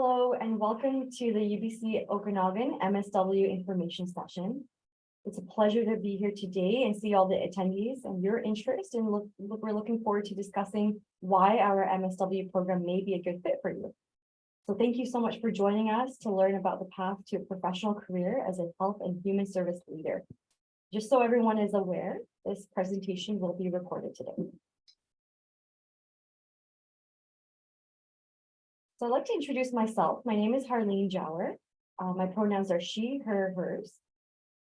Hello and welcome to the UBC Okanagan MSW information session. It's a pleasure to be here today and see all the attendees and your interest, and we're looking forward to discussing why our MSW program may be a good fit for you. So thank you so much for joining us to learn about the path to a professional career as a health and human service leader. Just so everyone is aware, this presentation will be recorded today. So I'd like to introduce myself. My name is Harleen Jower. My pronouns are she, her, hers.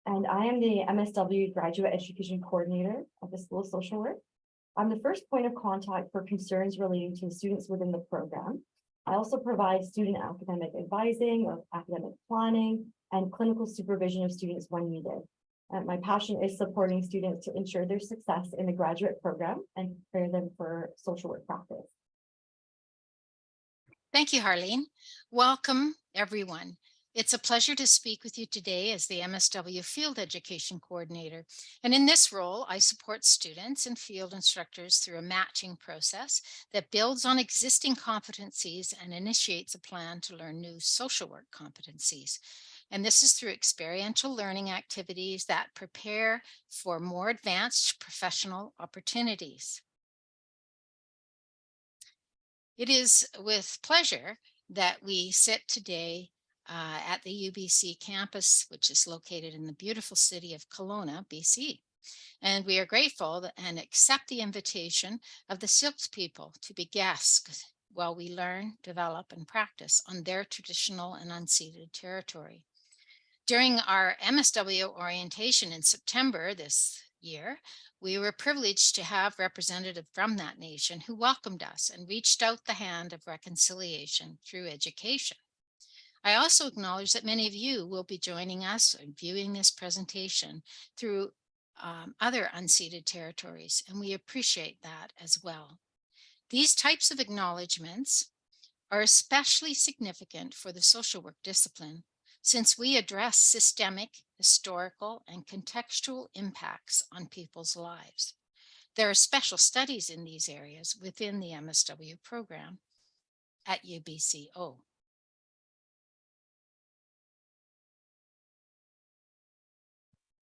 And I am the MSW Graduate Education Coordinator of the School of Social Work. I'm the first point of contact for concerns relating to students within the program. I also provide student academic advising, of academic planning, and clinical supervision of students when needed. My passion is supporting students to ensure their success in the graduate program and prepare them for social work practice. Thank you, Harleen. Welcome, everyone. It's a pleasure to speak with you today as the MSW Field Education Coordinator. And in this role, I support students and field instructors through a matching process that builds on existing competencies and initiates a plan to learn new social work competencies. And this is through experiential learning activities that prepare for more advanced professional opportunities. It is with pleasure that we sit today at the UBC campus, which is located in the beautiful city of Kelowna, BC. And we are grateful and accept the invitation of the Silks people to be guests while we learn, develop, and practice on their traditional and unceded territory. During our MSW orientation in September this year, we were privileged to have representatives from that nation who welcomed us and reached out the hand of reconciliation through education. I also acknowledge that many of you will be joining us and viewing this presentation through other unceded territories, and we appreciate that as well. These types of acknowledgements are especially significant for the social work discipline, since we address systemic, historical, and contextual impacts on people's lives. There are special studies in these areas within the MSW program at UBCO.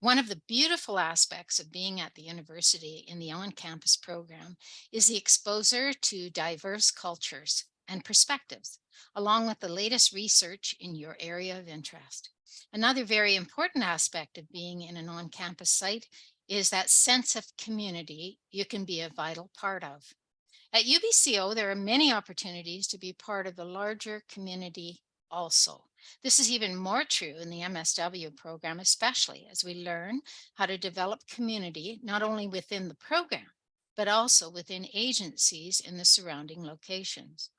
One of the beautiful aspects of being at the university in the on-campus program is the exposure to diverse cultures and perspectives, along with the latest research in your area of interest. Another very important aspect of being in an on-campus site is that sense of community you can be a vital part of. At UBCO, there are many opportunities to be part of the larger community also. This is even more true in the MSW program, especially as we learn how to develop community, not only within the program, but also within agencies in the surrounding locations.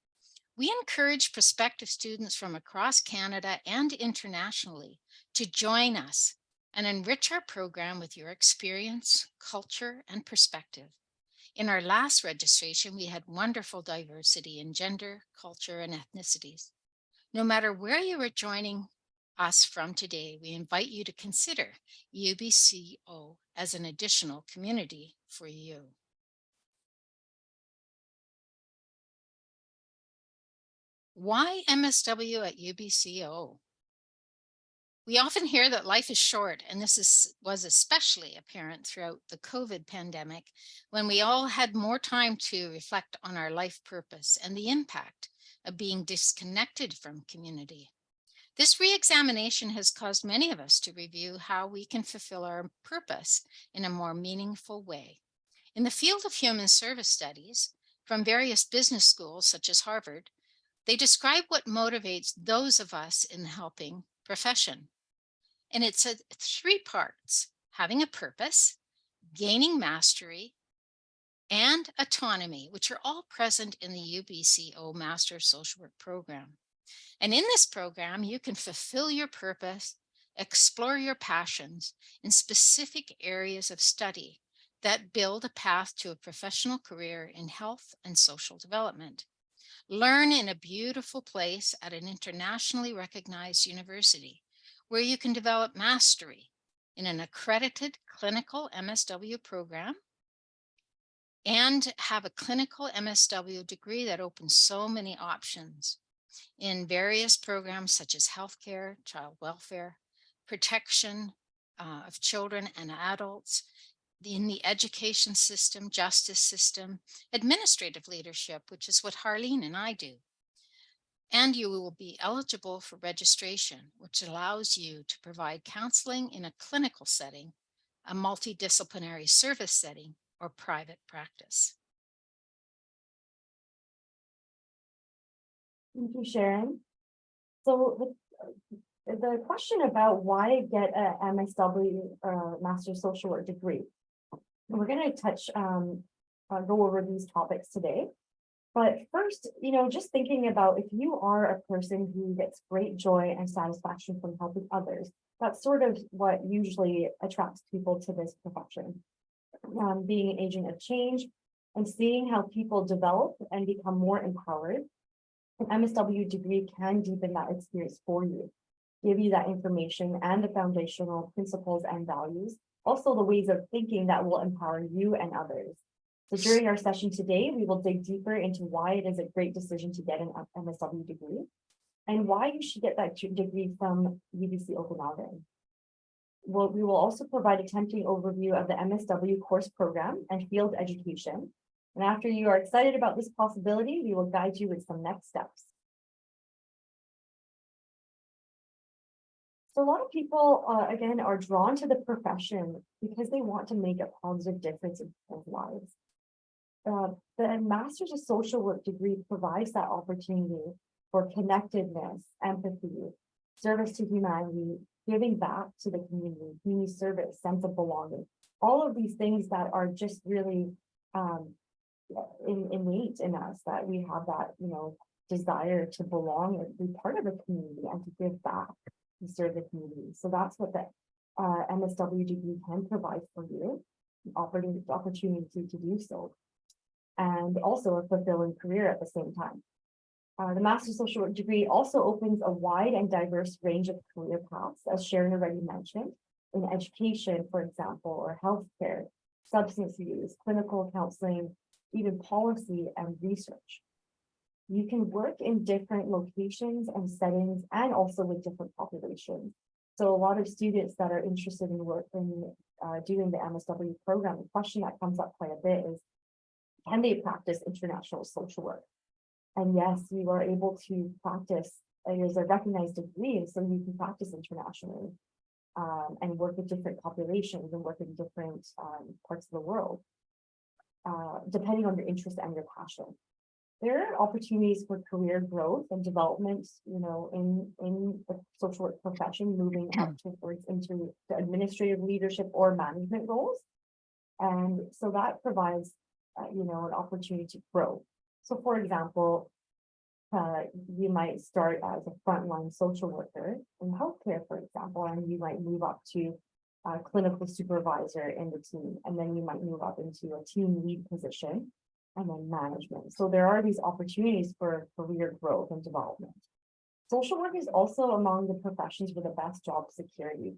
We encourage prospective students from across Canada and internationally to join us and enrich our program with your experience, culture, and perspective. In our last registration, we had wonderful diversity in gender, culture, and ethnicities. No matter where you are joining us from today, we invite you to consider UBCO as an additional community for you. Why MSW at UBCO? We often hear that life is short, and this was especially apparent throughout the COVID pandemic, when we all had more time to reflect on our life purpose and the impact of being disconnected from community. This re-examination has caused many of us to review how we can fulfill our purpose in a more meaningful way. In the field of human service studies, from various business schools such as Harvard, they describe what motivates those of us in the helping profession. And it's three parts: having a purpose, gaining mastery, and autonomy, which are all present in the UBCO Master of Social Work program. And in this program, you can fulfill your purpose, explore your passions in specific areas of study that build a path to a professional career in health and social development. Learn in a beautiful place at an internationally recognized university, where you can develop mastery in an accredited clinical MSW program and have a clinical MSW degree that opens so many options. in various programs such as healthcare, child welfare, protection of children and adults, in the education system, justice system, administrative leadership, which is what Harleen and I do. And you will be eligible for registration, which allows you to provide counseling in a clinical setting, a multidisciplinary service setting, or private practice. Thank you, Sharon. So the question about why get a MSW, Master Social Work degree. We're going to go over these topics today. But first, just thinking about if you are a person who gets great joy and satisfaction from helping others, that's sort of what usually attracts people to this profession. Being an agent of change and seeing how people develop and become more empowered, an MSW degree can deepen that experience for you, give you that information and the foundational principles and values, also the ways of thinking that will empower you and others. So during our session today, we will dig deeper into why it is a great decision to get an MSW degree and why you should get that degree from UBC Okanagan. We will also provide a tempting overview of the MSW course program and field education. And after you are excited about this possibility, we will guide you with some next steps. So a lot of people, again, are drawn to the profession because they want to make a positive difference in people's lives. The Master's of Social Work degree provides that opportunity for connectedness, empathy, service to humanity, giving back to the community service, sense of belonging, all of these things that are just really innate in us, that we have that, desire to belong and be part of a community and to give back and serve the community. So that's what the MSW degree can provide for you, offering the opportunity to do so, and also a fulfilling career at the same time. The Master of Social Work degree also opens a wide and diverse range of career paths, as Sharon already mentioned, in education, for example, or healthcare, substance use, clinical counseling, even policy and research. You can work in different locations and settings and also with different populations. So a lot of students that are interested in doing the MSW program, the question that comes up quite a bit is, can they practice international social work? And yes, you are able to practice. It is a recognized degree, so you can practice internationally and work with different populations and work in different parts of the world, depending on your interest and your passion. There are opportunities for career growth and development, in the social work profession, moving up towards into the administrative leadership or management roles. And so that provides, an opportunity to grow. So for example, you might start as a frontline social worker in healthcare, for example, and you might move up to a clinical supervisor in the team, and then you might move up into a team lead position and then management. So there are these opportunities for career growth and development. Social work is also among the professions with the best job security.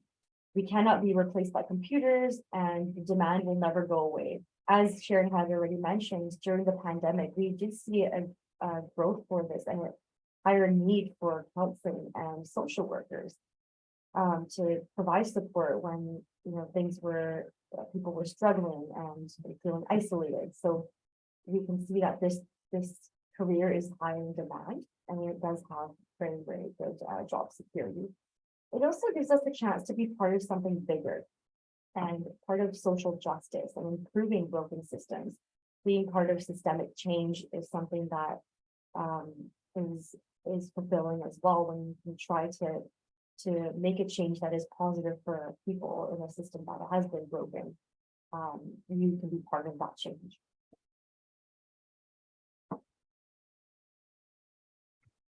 We cannot be replaced by computers, and the demand will never go away. As Sharon had already mentioned, during the pandemic, we did see a growth for this and a higher need for counseling and social workers to provide support when people were struggling and feeling isolated. So we can see that this career is high in demand, and it does have very, very good job security. It also gives us a chance to be part of something bigger and part of social justice and improving broken systems. Being part of systemic change is something that is fulfilling as well, when you try to make a change that is positive for people in a system that has been broken. You can be part of that change.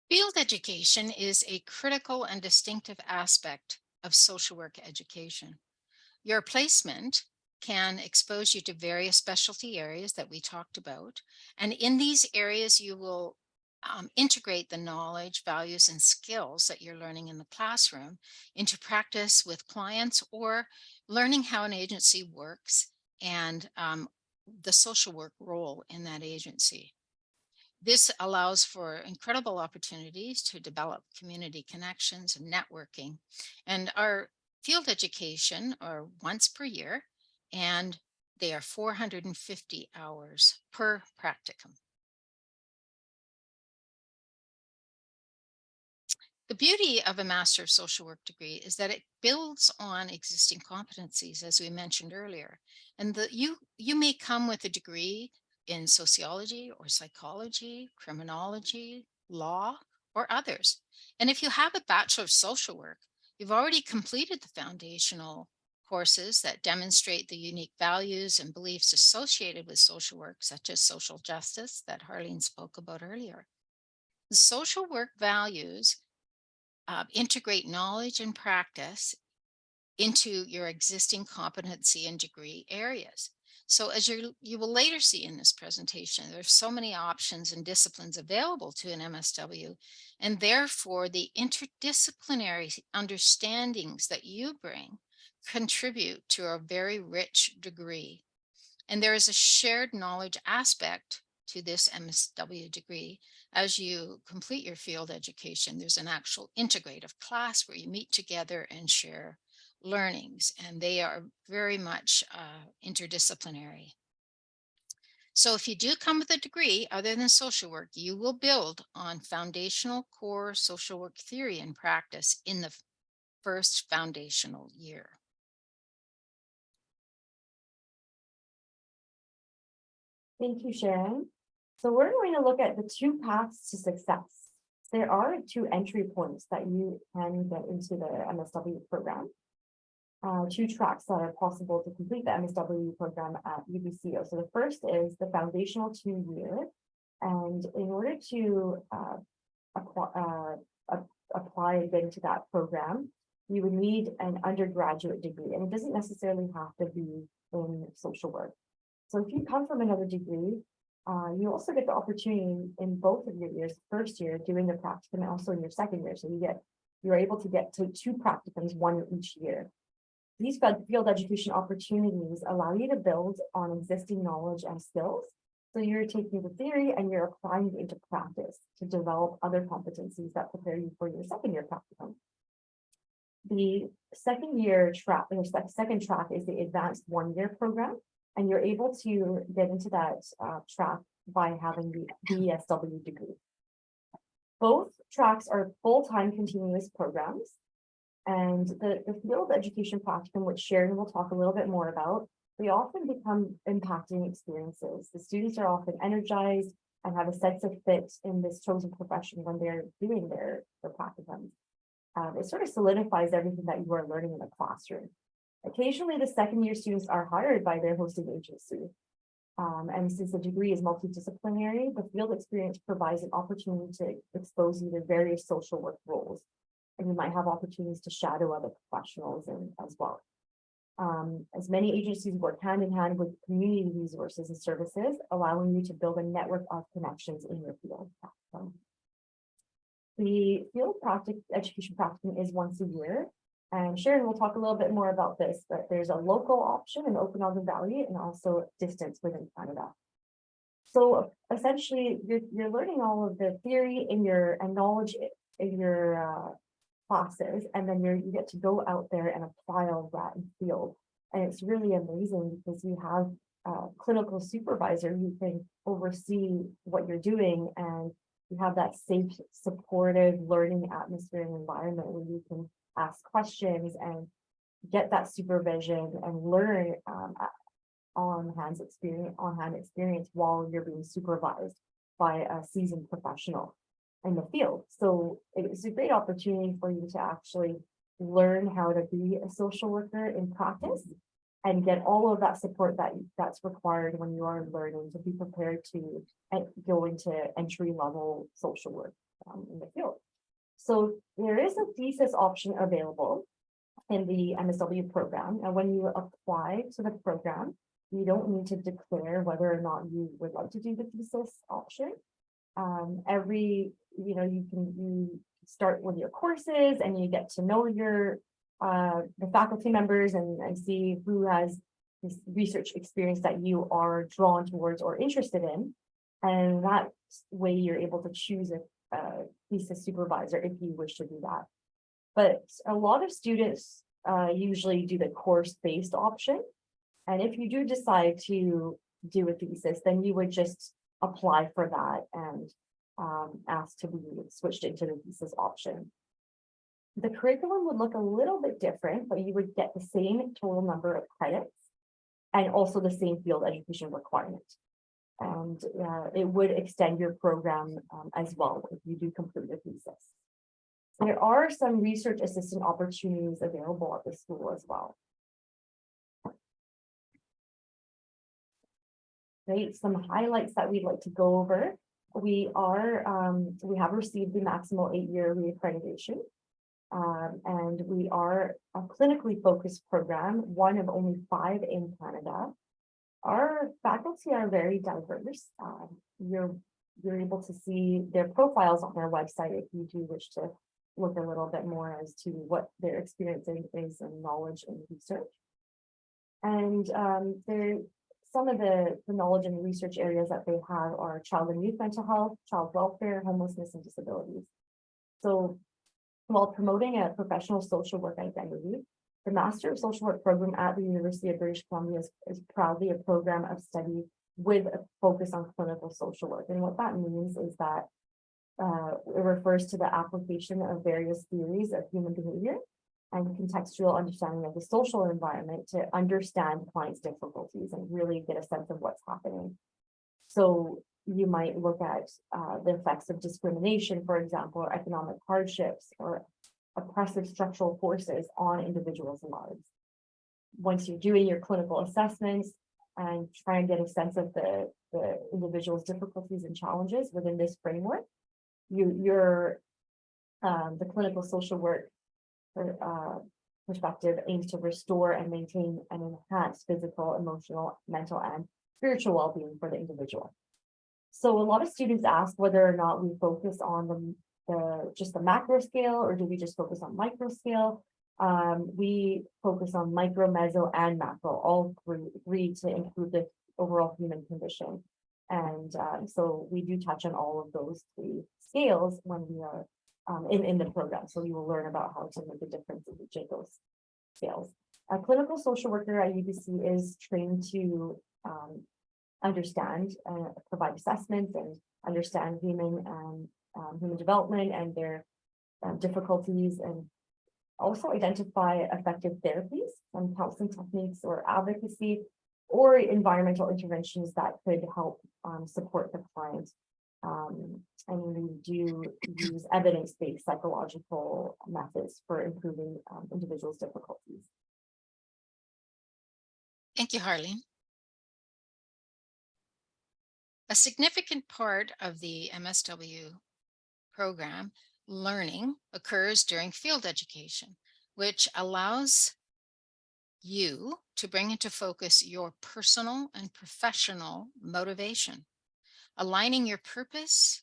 Field education is a critical and distinctive aspect of social work education. Your placement can expose you to various specialty areas that we talked about. And in these areas, you will integrate the knowledge, values, and skills that you're learning in the classroom into practice with clients, or learning how an agency works and the social work role in that agency. This allows for incredible opportunities to develop community connections and networking. And our field education are once per year, and they are 450 hours per practicum. The beauty of a Master of Social Work degree is that it builds on existing competencies, as we mentioned earlier. And you may come with a degree in sociology or psychology, criminology, law, or others. And if you have a Bachelor of Social Work, you've already completed the foundational courses that demonstrate the unique values and beliefs associated with social work, such as social justice that Harleen spoke about earlier. The social work values integrate knowledge and practice into your existing competency and degree areas. So as you will later see in this presentation, there's so many options and disciplines available to an MSW, and therefore the interdisciplinary understandings that you bring contribute to a very rich degree. And there is a shared knowledge aspect to this MSW degree. As you complete your field education, there's an actual integrative class where you meet together and share learnings, and they are very much interdisciplinary. So if you do come with a degree other than social work, you will build on foundational core social work theory and practice in the first foundational year. Thank you, Sharon. So we're going to look at the two paths to success. There are two entry points that you can get into the MSW program. Two tracks that are possible to complete the MSW program at UBCO. So the first is the foundational 2-year. And in order to apply and get into that program, you would need an undergraduate degree. And it doesn't necessarily have to be in social work. So if you come from another degree, you also get the opportunity in both of your years, first year doing the practicum and also in your second year. So you're able to get to 2 practicums, 1 each year. These field education opportunities allow you to build on existing knowledge and skills. So you're taking the theory and you're applying it into practice to develop other competencies that prepare you for your second year practicum. The second year track, or second track, is the advanced 1-year program. And you're able to get into that track by having the BSW degree. Both tracks are full-time continuous programs. And the field education practicum, which Sharon will talk a little bit more about, they often become impacting experiences. The students are often energized and have a sense of fit in this chosen profession when they're doing their practicums. It sort of solidifies everything that you are learning in the classroom. Occasionally, the second year students are hired by their hosting agency. And since the degree is multidisciplinary, the field experience provides an opportunity to expose you to various social work roles. And you might have opportunities to shadow other professionals as well. As many agencies work hand in hand with community resources and services, allowing you to build a network of connections in your field. The field education practicum is once a year. And Sharon will talk a little bit more about this, but there's a local option in Okanagan Valley and also distance within Canada. So essentially, you're learning all of the theory and knowledge in your classes, and then you get to go out there and apply all that in field. And it's really amazing because you have a clinical supervisor who can oversee what you're doing, and you have that safe, supportive learning atmosphere and environment where you can ask questions and get that supervision and learn on-hand experience while you're being supervised by a seasoned professional in the field. So it's a great opportunity for you to actually learn how to be a social worker in practice and get all of that support that's required when you are learning to be prepared to go into entry-level social work in the field. So there is a thesis option available in the MSW program. And when you apply to the program, you don't need to declare whether or not you would like to do the thesis option. You start with your courses and you get to know the faculty members and see who has this research experience that you are drawn towards or interested in. And that way you're able to choose a thesis supervisor if you wish to do that. But a lot of students usually do the course-based option. And if you do decide to do a thesis, then you would just apply for that and ask to be switched into the thesis option. The curriculum would look a little bit different, but you would get the same total number of credits and also the same field education requirement. And it would extend your program as well if you do complete a thesis. There are some research assistant opportunities available at the school as well. Right, some highlights that we'd like to go over. We have received the maximal 8-year reaccreditation. And we are a clinically focused program, one of only 5 in Canada. Our faculty are very diverse. You're able to see their profiles on our website if you do wish to look a little bit more as to what their experience is and knowledge and research. And some of the knowledge and research areas that they have are child and youth mental health, child welfare, homelessness, and disabilities. So while promoting a professional social work identity, the Master of Social Work program at the University of British Columbia is proudly a program of study with a focus on clinical social work. And what that means is that it refers to the application of various theories of human behavior and contextual understanding of the social environment to understand clients' difficulties and really get a sense of what's happening. So you might look at the effects of discrimination, for example, or economic hardships or oppressive structural forces on individuals' lives. Once you're doing your clinical assessments and try and get a sense of the individual's difficulties and challenges within this framework, the clinical social work perspective aims to restore and maintain and enhance physical, emotional, mental, and spiritual well-being for the individual. So a lot of students ask whether or not we focus on just the macro scale, or do we just focus on micro scale? We focus on micro, meso, and macro, all three to improve the overall human condition. And so we do touch on all of those 3 scales when we are in the program. So you will learn about how to make a difference in each of those scales. A clinical social worker at UBC is trained to understand, provide assessments and understand human development and their difficulties, and also identify effective therapies and counseling techniques or advocacy or environmental interventions that could help support the client. And we do use evidence-based psychological methods for improving individuals' difficulties. Thank you, Harleen. A significant part of the MSW program learning occurs during field education, which allows you to bring into focus your personal and professional motivation, aligning your purpose,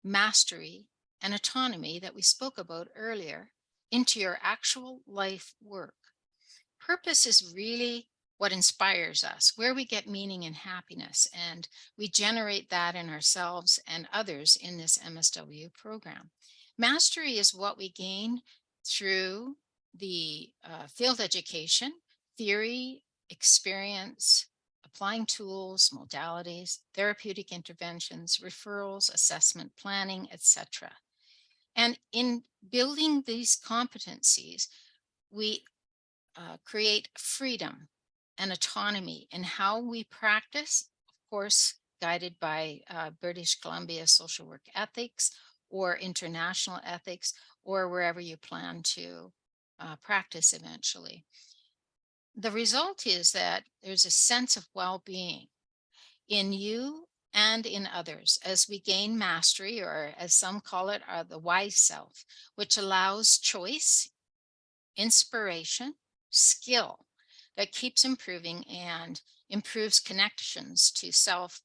mastery, and autonomy that we spoke about earlier into your actual life work. Purpose is really what inspires us, where we get meaning and happiness, and we generate that in ourselves and others in this MSW program. Mastery is what we gain through the field education, theory, experience, applying tools, modalities, therapeutic interventions, referrals, assessment, planning, etc. And in building these competencies, we create freedom and autonomy in how we practice, of course, guided by British Columbia social work ethics or international ethics, or wherever you plan to practice eventually. The result is that there's a sense of well-being in you and in others as we gain mastery, or as some call it, the wise self, which allows choice, inspiration, skill that keeps improving and improves connections to self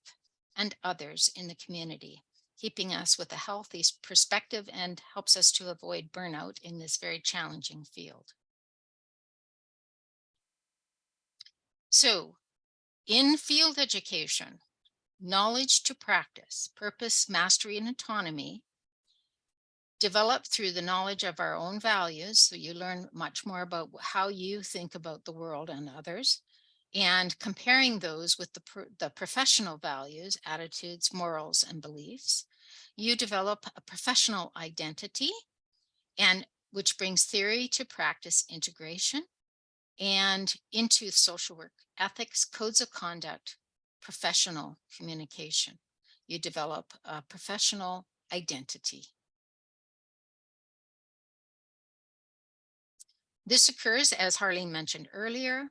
and others in the community, keeping us with a healthy perspective and helps us to avoid burnout in this very challenging field. So in field education, knowledge to practice, purpose, mastery, and autonomy, developed through the knowledge of our own values. So you learn much more about how you think about the world and others, and comparing those with the professional values, attitudes, morals, and beliefs. You develop a professional identity, and which brings theory to practice integration and into social work, ethics, codes of conduct, professional communication. You develop a professional identity. This occurs, as Harleen mentioned earlier,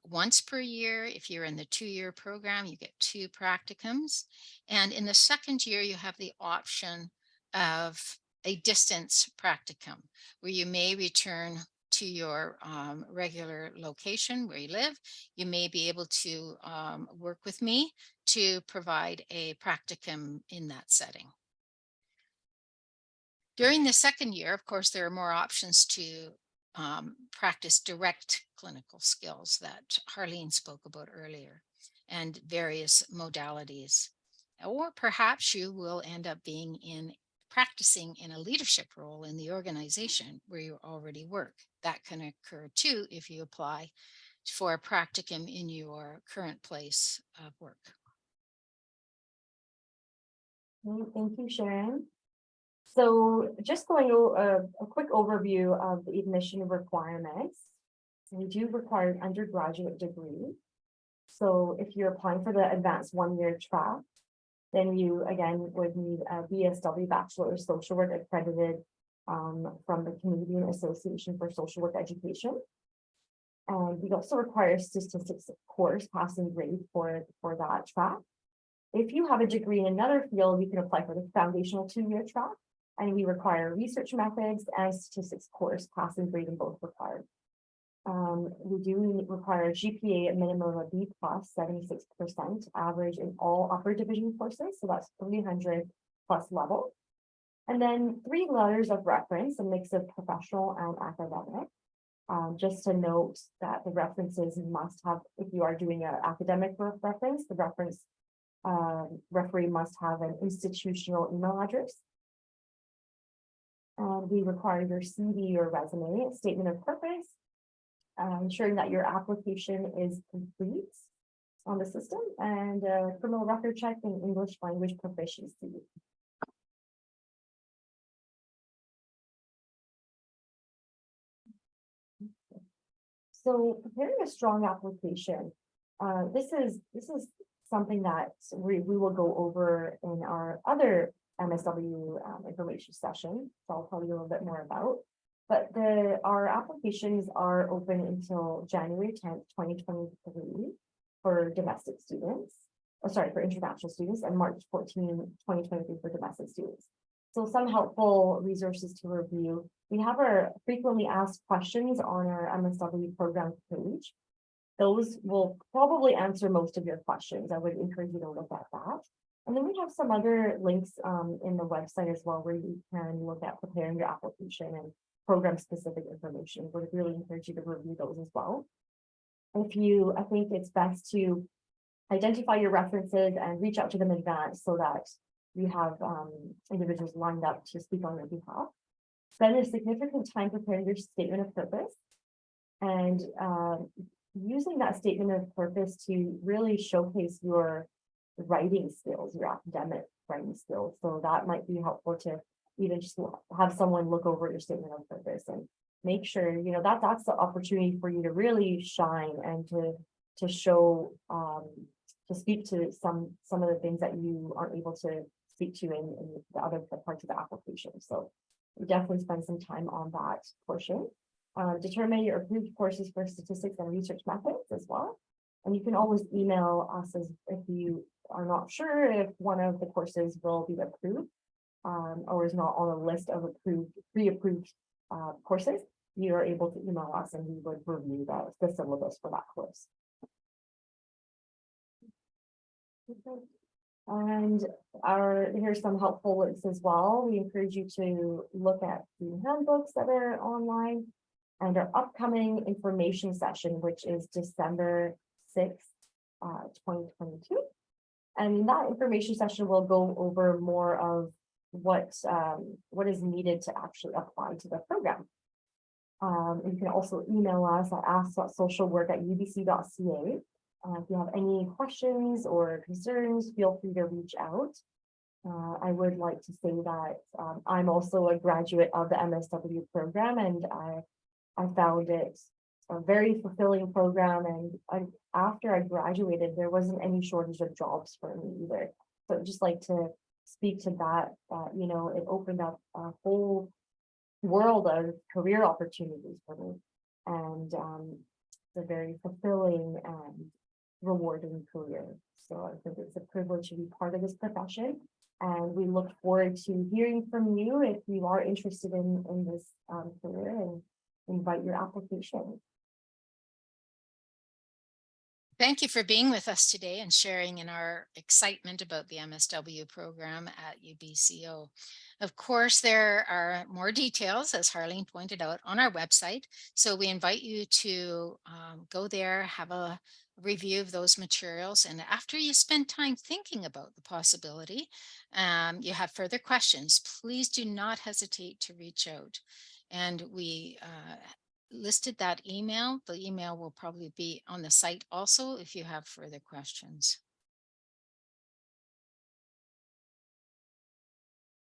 once per year. If you're in the 2-year program, you get 2 practicums. And in the second year, you have the option of a distance practicum where you may return to your regular location where you live. You may be able to work with me to provide a practicum in that setting. During the second year, of course, there are more options to practice direct clinical skills that Harleen spoke about earlier, and various modalities. Or perhaps you will end up practicing in a leadership role in the organization where you already work. That can occur too if you apply for a practicum in your current place of work. Thank you, Sharon. So just going over a quick overview of the admission requirements. We do require an undergraduate degree. So if you're applying for the advanced 1-year track, then you again would need a BSW, Bachelor of Social Work, accredited from the Canadian Association for Social Work Education. And we also require a statistics course passing grade for that track. If you have a degree in another field, you can apply for the foundational 2-year track, and we require research methods and statistics course passing grade in both required. We do require a GPA at minimum of B plus 76% average in all upper division courses. So that's 300 plus level. And then 3 letters of reference, a mix of professional and academic. Just to note that the references must have, if you are doing an academic reference, the reference referee must have an institutional email address. And we require your CV or resume, statement of purpose, ensuring that your application is complete on the system, and a criminal record check and English language proficiency. So preparing a strong application, this is something that we will go over in our other MSW information session. So I'll tell you a little bit more about. But our applications are open until January 10th, 2023 for domestic students. Oh, sorry, for international students, and March 14, 2023 for domestic students. So some helpful resources to review. We have our frequently asked questions on our MSW program page. Those will probably answer most of your questions. I would encourage you to look at that. And then we have some other links in the website as well, where you can look at preparing your application and program specific information. Would really encourage you to review those as well. I think it's best to identify your references and reach out to them in advance so that you have individuals lined up to speak on your behalf. Spend a significant time preparing your statement of purpose, and using that statement of purpose to really showcase your writing skills, your academic writing skills. So that might be helpful to even just have someone look over your statement of purpose and make sure, you know, that's the opportunity for you to really shine and to show, to speak to some of the things that you aren't able to speak to in the other parts of the application. So we definitely spend some time on that portion. Determine your approved courses for statistics and research methods as well. And you can always email us if you are not sure if one of the courses will be approved or is not on a list of pre-approved courses. You are able to email us and we would review the syllabus for that course. And here's some helpful links as well. We encourage you to look at the handbooks that are online and our upcoming information session, which is December 6th, 2022. And that information session will go over more of what is needed to actually apply to the program. And you can also email us at ask.socialwork@ubc.ca. If you have any questions or concerns, feel free to reach out. I would like to say that I'm also a graduate of the MSW program, and I found it a very fulfilling program. And after I graduated, there wasn't any shortage of jobs for me either. So I'd just like to speak to that, it opened up a whole world of career opportunities for me. And it's a very fulfilling and rewarding career. So I think it's a privilege to be part of this profession. And we look forward to hearing from you if you are interested in this career, and invite your application. Thank you for being with us today and sharing in our excitement about the MSW program at UBCO. Of course, there are more details, as Harleen pointed out, on our website. So we invite you to go there, have a review of those materials. And after you spend time thinking about the possibility, you have further questions, please do not hesitate to reach out. And we listed that email. The email will probably be on the site also if you have further questions.